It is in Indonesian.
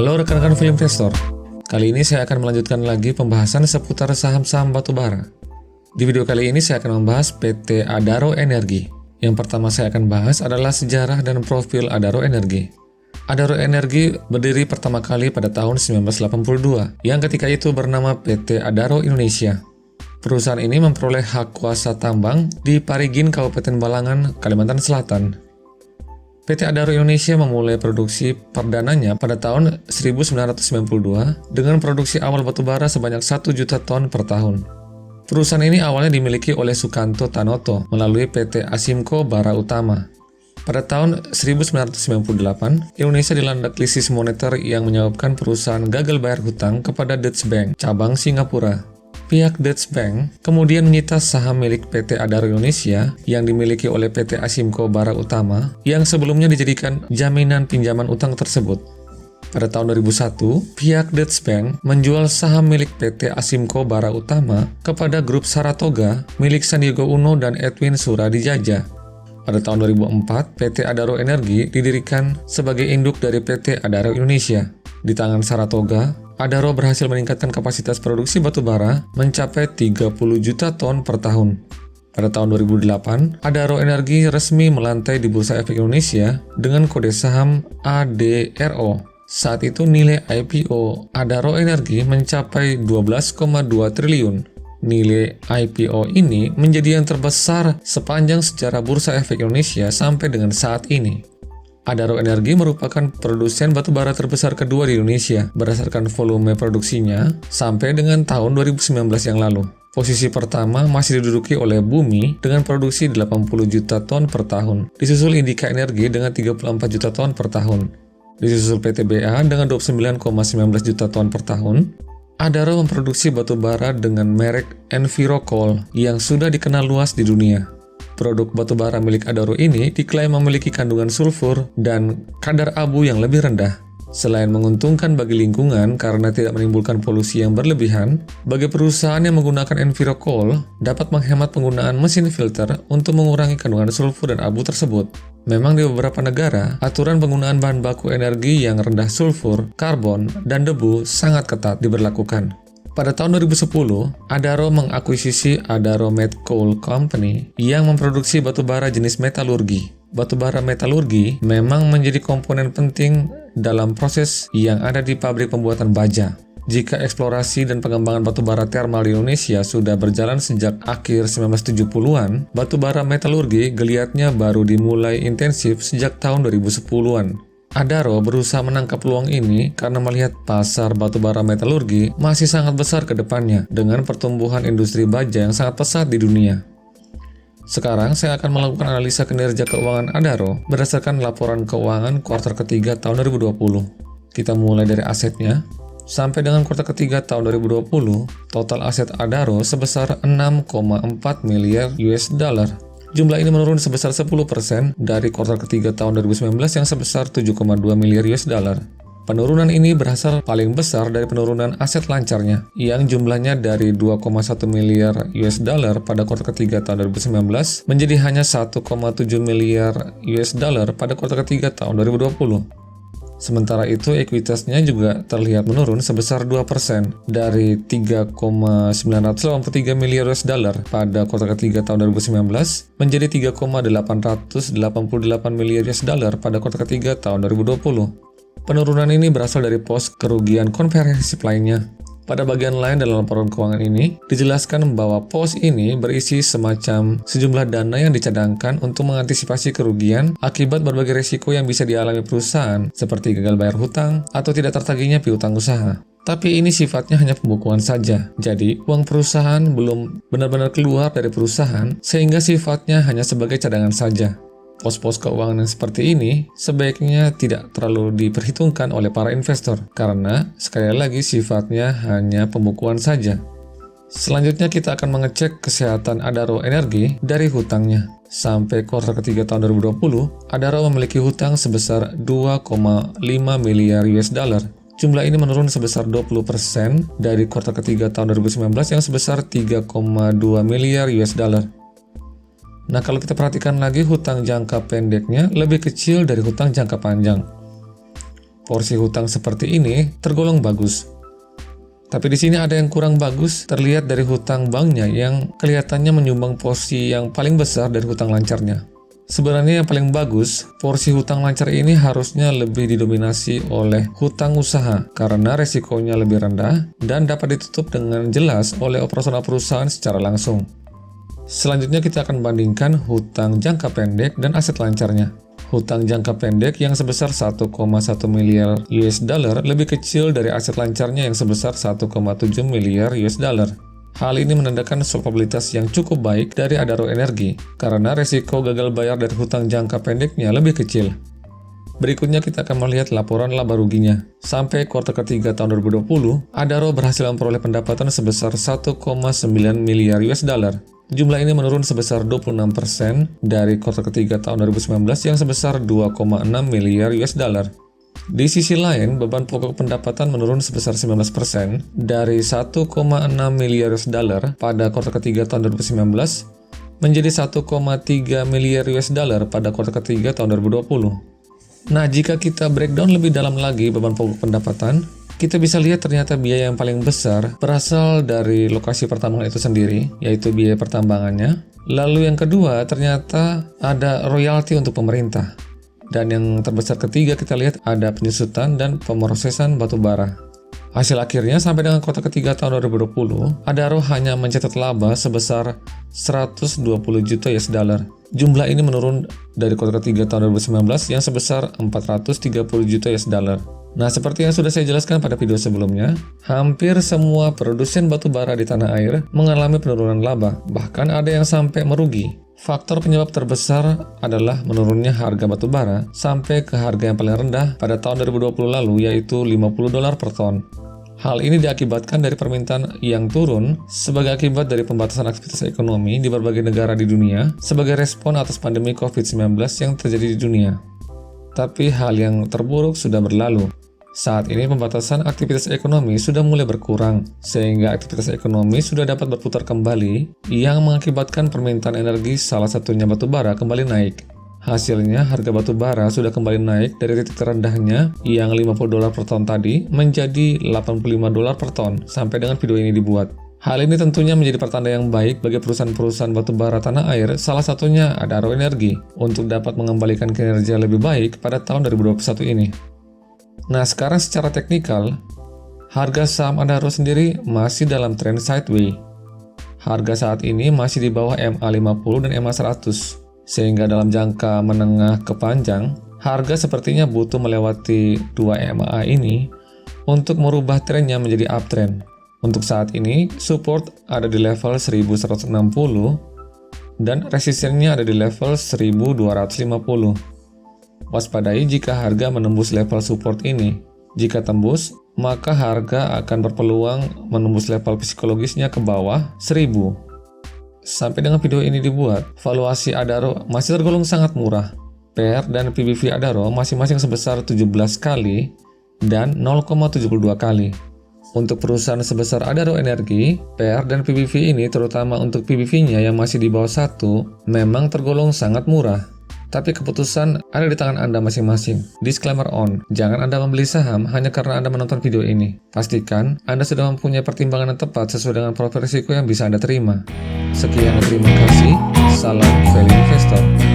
Halo rekan-rekan film investor. Kali ini saya akan melanjutkan lagi pembahasan seputar saham-saham batubara. Di video kali ini saya akan membahas PT Adaro Energi. Yang pertama saya akan bahas adalah sejarah dan profil Adaro Energi. Adaro Energi berdiri pertama kali pada tahun 1982, yang ketika itu bernama PT Adaro Indonesia. Perusahaan ini memperoleh hak kuasa tambang di Parigin, Kabupaten Balangan, Kalimantan Selatan. PT Adaro Indonesia memulai produksi perdananya pada tahun 1992 dengan produksi awal batubara sebanyak 1 juta ton per tahun. Perusahaan ini awalnya dimiliki oleh Sukanto Tanoto melalui PT Asimco Bara Utama. Pada tahun 1998, Indonesia dilanda krisis moneter yang menyebabkan perusahaan gagal bayar hutang kepada Deutsche Bank, cabang Singapura. Pihak Deutsche Bank kemudian menyita saham milik PT Adaro Indonesia yang dimiliki oleh PT Asimco Bara Utama yang sebelumnya dijadikan jaminan pinjaman utang tersebut. Pada tahun 2001, pihak Deutsche Bank menjual saham milik PT Asimco Bara Utama kepada grup Saratoga milik Sandiaga Uno dan Edwin Suradijaja. Pada tahun 2004, PT Adaro Energi didirikan sebagai induk dari PT Adaro Indonesia. Di tangan Saratoga, Adaro berhasil meningkatkan kapasitas produksi batubara mencapai 30 juta ton per tahun. Pada tahun 2008, Adaro Energi resmi melantai di Bursa Efek Indonesia dengan kode saham ADRO. Saat itu nilai IPO Adaro Energi mencapai 12,2 triliun. Nilai IPO ini menjadi yang terbesar sepanjang sejarah Bursa Efek Indonesia sampai dengan saat ini. Adaro Energi merupakan produsen batubara terbesar kedua di Indonesia berdasarkan volume produksinya sampai dengan tahun 2019 yang lalu. Posisi pertama masih diduduki oleh Bumi dengan produksi 80 juta ton per tahun, disusul Indika Energi dengan 34 juta ton per tahun, disusul PTBA dengan 29,19 juta ton per tahun. Adaro memproduksi batubara dengan merek Envirocol yang sudah dikenal luas di dunia. Produk batubara milik Adaro ini diklaim memiliki kandungan sulfur dan kadar abu yang lebih rendah. Selain menguntungkan bagi lingkungan karena tidak menimbulkan polusi yang berlebihan, bagi perusahaan yang menggunakan Envirocol dapat menghemat penggunaan mesin filter untuk mengurangi kandungan sulfur dan abu tersebut. Memang di beberapa negara, aturan penggunaan bahan baku energi yang rendah sulfur, karbon, dan debu sangat ketat diberlakukan. Pada tahun 2010, Adaro mengakuisisi Adaro Met Coal Company yang memproduksi batubara jenis metalurgi. Batubara metalurgi memang menjadi komponen penting dalam proses yang ada di pabrik pembuatan baja. Jika eksplorasi dan pengembangan batubara thermal di Indonesia sudah berjalan sejak akhir 1970-an, batubara metalurgi geliatnya baru dimulai intensif sejak tahun 2010-an. Adaro berusaha menangkap peluang ini karena melihat pasar batubara metalurgi masih sangat besar ke depannya dengan pertumbuhan industri baja yang sangat pesat di dunia. Sekarang saya akan melakukan analisa kinerja keuangan Adaro berdasarkan laporan keuangan kuartal ketiga tahun 2020. Kita mulai dari asetnya. Sampai dengan kuartal ketiga tahun 2020, total aset Adaro sebesar 6,4 miliar US dollar. Jumlah ini menurun sebesar 10% dari kuartal ketiga tahun 2019 yang sebesar 7,2 miliar US dollar. Penurunan ini berasal paling besar dari penurunan aset lancarnya, yang jumlahnya dari 2,1 miliar US dollar pada kuartal ketiga tahun 2019 menjadi hanya 1,7 miliar US dollar pada kuartal ketiga tahun 2020. Sementara itu, ekuitasnya juga terlihat menurun sebesar 2% dari 3,983 miliar US dollar pada kuartal ketiga tahun 2019 menjadi 3,888 miliar US dollar pada kuartal ketiga tahun 2020. Penurunan ini berasal dari pos kerugian komprehensif lainnya. Pada bagian lain dalam laporan keuangan ini, dijelaskan bahwa pos ini berisi semacam sejumlah dana yang dicadangkan untuk mengantisipasi kerugian akibat berbagai risiko yang bisa dialami perusahaan, seperti gagal bayar hutang atau tidak tertagihnya piutang usaha. Tapi ini sifatnya hanya pembukuan saja, jadi uang perusahaan belum benar-benar keluar dari perusahaan, sehingga sifatnya hanya sebagai cadangan saja. Pos-pos keuangan yang seperti ini sebaiknya tidak terlalu diperhitungkan oleh para investor karena sekali lagi sifatnya hanya pembukuan saja. Selanjutnya kita akan mengecek kesehatan Adaro Energi dari hutangnya. Sampai kuartal ketiga tahun 2020, Adaro memiliki hutang sebesar 2,5 miliar US dollar. Jumlah ini menurun sebesar 20% dari kuartal ketiga tahun 2019 yang sebesar 3,2 miliar US dollar. Nah, kalau kita perhatikan lagi hutang jangka pendeknya lebih kecil dari hutang jangka panjang. Porsi hutang seperti ini tergolong bagus. Tapi di sini ada yang kurang bagus, terlihat dari hutang banknya yang kelihatannya menyumbang porsi yang paling besar dari hutang lancarnya. Sebenarnya yang paling bagus, porsi hutang lancar ini harusnya lebih didominasi oleh hutang usaha karena resikonya lebih rendah dan dapat ditutup dengan jelas oleh operasional perusahaan secara langsung. Selanjutnya kita akan bandingkan hutang jangka pendek dan aset lancarnya. Hutang jangka pendek yang sebesar 1,1 miliar US dollar lebih kecil dari aset lancarnya yang sebesar 1,7 miliar US dollar. Hal ini menandakan solvabilitas yang cukup baik dari Adaro Energi karena resiko gagal bayar dari hutang jangka pendeknya lebih kecil. Berikutnya kita akan melihat laporan laba ruginya. Sampai kuartal ketiga tahun 2020, Adaro berhasil memperoleh pendapatan sebesar 1,9 miliar US dollar. Jumlah ini menurun sebesar 26% dari kuartal ketiga tahun 2019 yang sebesar 2,6 miliar US dollar. Di sisi lain, beban pokok pendapatan menurun sebesar 19% dari 1,6 miliar US dollar pada kuartal ketiga tahun 2019 menjadi 1,3 miliar US dollar pada kuartal ketiga tahun 2020. Nah, jika kita breakdown lebih dalam lagi beban pokok pendapatan, kita bisa lihat ternyata biaya yang paling besar berasal dari lokasi pertambangan itu sendiri, yaitu biaya pertambangannya. Lalu yang kedua, ternyata ada royalti untuk pemerintah. Dan yang terbesar ketiga kita lihat ada penyusutan dan pemrosesan batu bara. Hasil akhirnya sampai dengan kuartal ketiga tahun 2020, Adaro hanya mencatat laba sebesar 120 juta US dollar. Jumlah ini menurun dari kuartal ketiga tahun 2019 yang sebesar 430 juta US dollar. Nah, seperti yang sudah saya jelaskan pada video sebelumnya, hampir semua produsen batu bara di tanah air mengalami penurunan laba, bahkan ada yang sampai merugi. Faktor penyebab terbesar adalah menurunnya harga batu bara sampai ke harga yang paling rendah pada tahun 2020 lalu, yaitu $50 per ton. Hal ini diakibatkan dari permintaan yang turun sebagai akibat dari pembatasan aktivitas ekonomi di berbagai negara di dunia sebagai respon atas pandemi COVID-19 yang terjadi di dunia. Tapi hal yang terburuk sudah berlalu. Saat ini pembatasan aktivitas ekonomi sudah mulai berkurang, sehingga aktivitas ekonomi sudah dapat berputar kembali yang mengakibatkan permintaan energi salah satunya batu bara kembali naik. Hasilnya, harga batu bara sudah kembali naik dari titik terendahnya yang $50 per ton tadi menjadi $85 per ton sampai dengan video ini dibuat. Hal ini tentunya menjadi pertanda yang baik bagi perusahaan-perusahaan batu bara tanah air, salah satunya Adaro Energi, untuk dapat mengembalikan kinerja lebih baik pada tahun 2021 ini. Nah, sekarang secara teknikal, harga saham Adaro sendiri masih dalam tren sideways. Harga saat ini masih di bawah MA50 dan MA100, sehingga dalam jangka menengah ke panjang, harga sepertinya butuh melewati 2 MA ini untuk merubah trennya menjadi uptrend. Untuk saat ini, support ada di level 1160 dan resistennya ada di level 1250. Waspadai jika harga menembus level support ini. Jika tembus, maka harga akan berpeluang menembus level psikologisnya ke bawah 1000. Sampai dengan video ini dibuat, valuasi Adaro masih tergolong sangat murah. PER dan PBV Adaro masing-masing sebesar 17 kali dan 0,72 kali. Untuk perusahaan sebesar Adaro Energi, PER dan PBV ini terutama untuk PBV-nya yang masih di bawah 1 memang tergolong sangat murah. Tapi keputusan ada di tangan Anda masing-masing. Disclaimer on, jangan Anda membeli saham hanya karena Anda menonton video ini. Pastikan Anda sudah mempunyai pertimbangan yang tepat sesuai dengan profil risiko yang bisa Anda terima. Sekian dan terima kasih. Salam Value Investor.